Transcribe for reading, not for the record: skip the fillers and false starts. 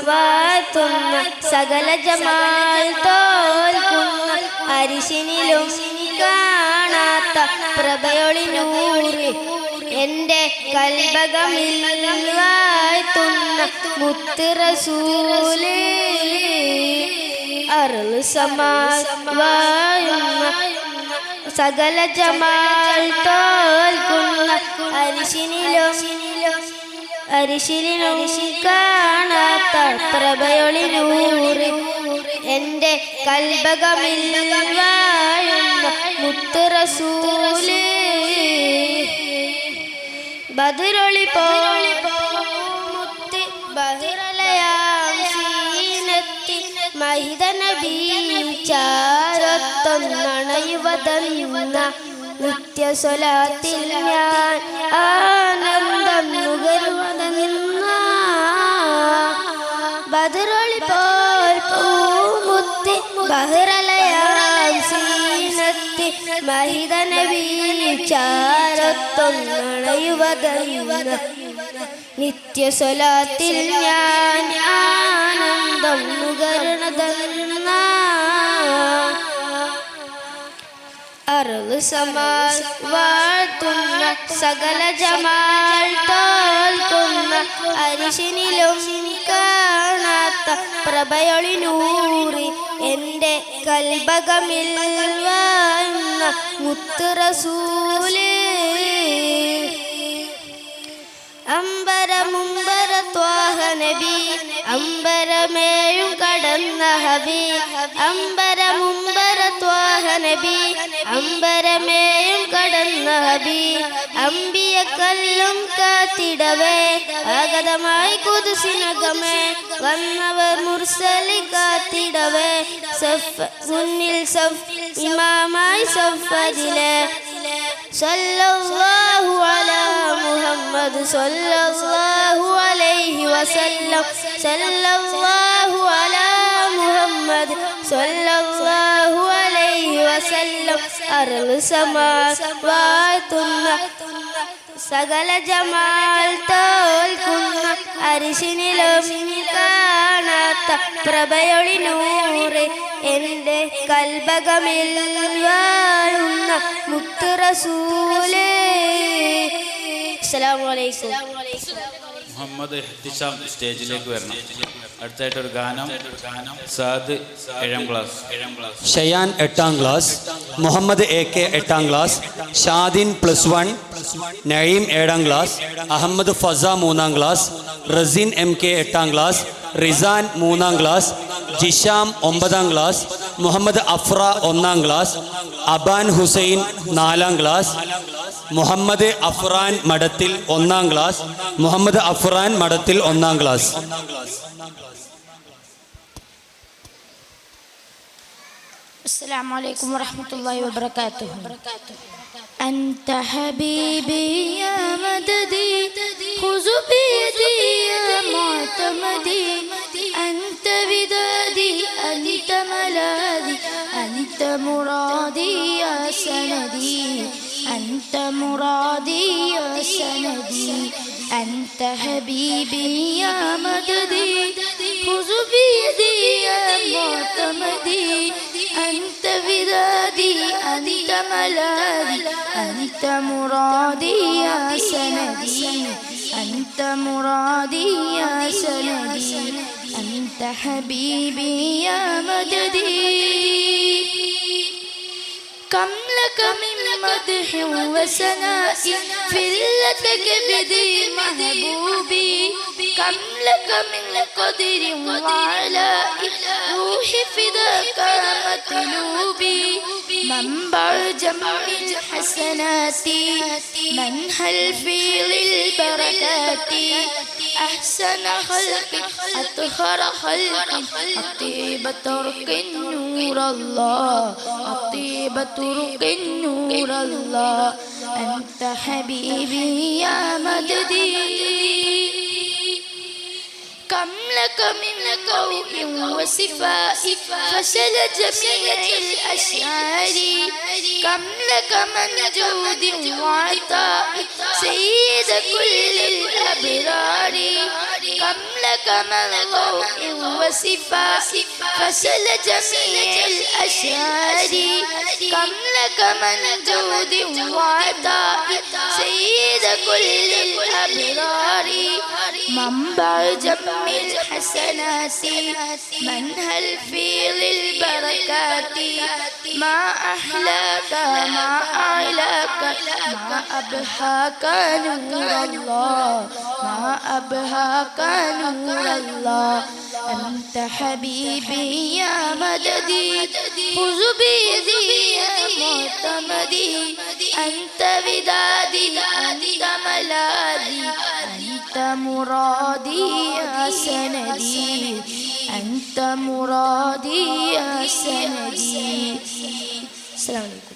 വാഴ്ത്തുന്ന സകല ജമാൽ തോൽക്കുന്ന അരിശിനിലും കാണാത്ത പ്രഭയൊളി നൂറ് എൻ്റെ കൽബകമിൽ വാഴ്ത്തുന്ന മുത്ത് റസൂല് അർള് സമാവായുന്ന സകല ജമാൽ തോൽക്കുന്ന അരിശിനിലും കാണാത്ത പ്രഭയൊളി നൂറ് എൻ്റെ കൽബകമിൽ വാഴുന്ന മുത്ത് റസൂല് ബദറൊളി പോമുത്ത് ബഹിറലയാം സീനത്തി മഹിത നബി ചാരത്തൊന്നണയുവതെന്ന നിത്യസ്വലാത്തിൽ ഞാൻ ആനന്ദം നുകരുവതെന്ന ബദറൊളി പോൽ പൂമുത്തി ബഹിറലയാം സീനത്തി മഹിത നബി ചാരത്തൊന്നണയുവതെന്ന നിത്യസ്വലാത്തിൽ ഞാൻ ആനന്ദം നുകരണതെന്ന അർള് സമാൽ വാഴ്ത്തുന്ന സകല ജമാൽ തോൽക്കുന്ന അരിശിനിലും കാണാത്ത പ്രഭയൊളി നൂറ് എൻ്റെ കൽബകമിൽ വാഴുന്ന മുത്ത് റസൂല് അമ്പരമുമ്പര ത്വാഹ നബി അമ്പരമേഴും കടന്ന ഹബി അമ്പരമുമ്പര ത്വാഹ നബി അമ്പരമേഴും കടന്ന ഹബി അമ്പിയക്കല്ലും കാത്തിടവേ ആഗതമായി കുതുസിനകമേ വന്നവർ മുർസലി കാത്തിടവേ സഫ് മുന്നിൽ സഫ് ഇമാമായി സഫരിലെ സല്ലല്ലാഹു അലാ മുഹമ്മദ് സല്ലല്ലാഹു അലൈഹി വസല്ലം സല്ലല്ലാഹു അലാ മുഹമ്മദ് സല്ലല്ലാഹു അലൈഹി വസല്ലം അർള് സമാവാത്തുന്ന സകല ജമാൽ തോൽക്കുന്ന അരിശിനിലും കാണാത്ത പ്രഭയൊളി നൂറ് എൻ്റെ കൽബകമിൽ വാഴുന്ന മുത്ത് റസൂല്. അസ്സലാമു അലൈക്കും. മുഹമ്മദ് ഇഹ്തിശാം സ്റ്റേജിലേക്ക് വരണം. അടുത്തായിട്ടൊരു ഗാനം സാദ് 7ാം ക്ലാസ്, ഷയാൻ 8ാം ക്ലാസ്, മുഹമ്മദ് AK 8ാം ക്ലാസ്, ഷാദിൻ +1, നഈം 7ാം ക്ലാസ്, അഹമ്മദ് ഫസ 3ാം ക്ലാസ്, റസിൻ MK 8ാം ക്ലാസ്, റിസാൻ 3ാം ക്ലാസ്, ജിഷാം 9ാം ക്ലാസ്, മുഹമ്മദ് അഫ്ര 1ാം ക്ലാസ്, അബാൻ ഹുസൈൻ 4ാം ക്ലാസ്, മുഹമ്മദ് അഫ്രാൻ മഠത്തിൽ 1ാം ക്ലാസ്, മുഹമ്മദ് അഫ്രാൻ മഠത്തിൽ 1ാം ക്ലാസ്. السلام عليكم ورحمة الله وبركاته. أنت حبيبي يا مددي خذ بيدي يا معتمدي أنت ودادي أنت ملاذي أنت مرادي يا سندي أنت مرادي يا سندي أنت حبيبي يا مددي خذ بيدي يا معتمدي أنت ودادي أنت ملاذي أنت مرادي يا سندي أنت مرادي يا سندي أنت حبيبي يا مددي كم لك من مدح وسناء في لك بدي محبوبي كم لك من قدر وعلاء روحي فداك مطلوبي منبع جمع الحسنات منهل في للبركات أحسن خلق أطهر خلق الطيبة ترك نور الله الطيبة ترك نور الله أنت حبيبي يا مددي كم لك من ضوء وصفاء فشل جميع الأشعار كم لك من جود وعطاء سيد كل الأبرار كم لك من ضوء وصفاء فشل جميع الأشعار كم لك من جود وعطاء سيد كل الأبرار منبع جم الحسنات منهل فيض البركات ما أحلاك ما أعلاك ما أبهاك نور الله ما أبهاك نور الله أنت حبيبي يا مددي خذ بيدي يا معتمدي أنت ودادي أنت ملاذي أنت مرادي يا سندي أنت مرادي يا سندي. السلام عليكم.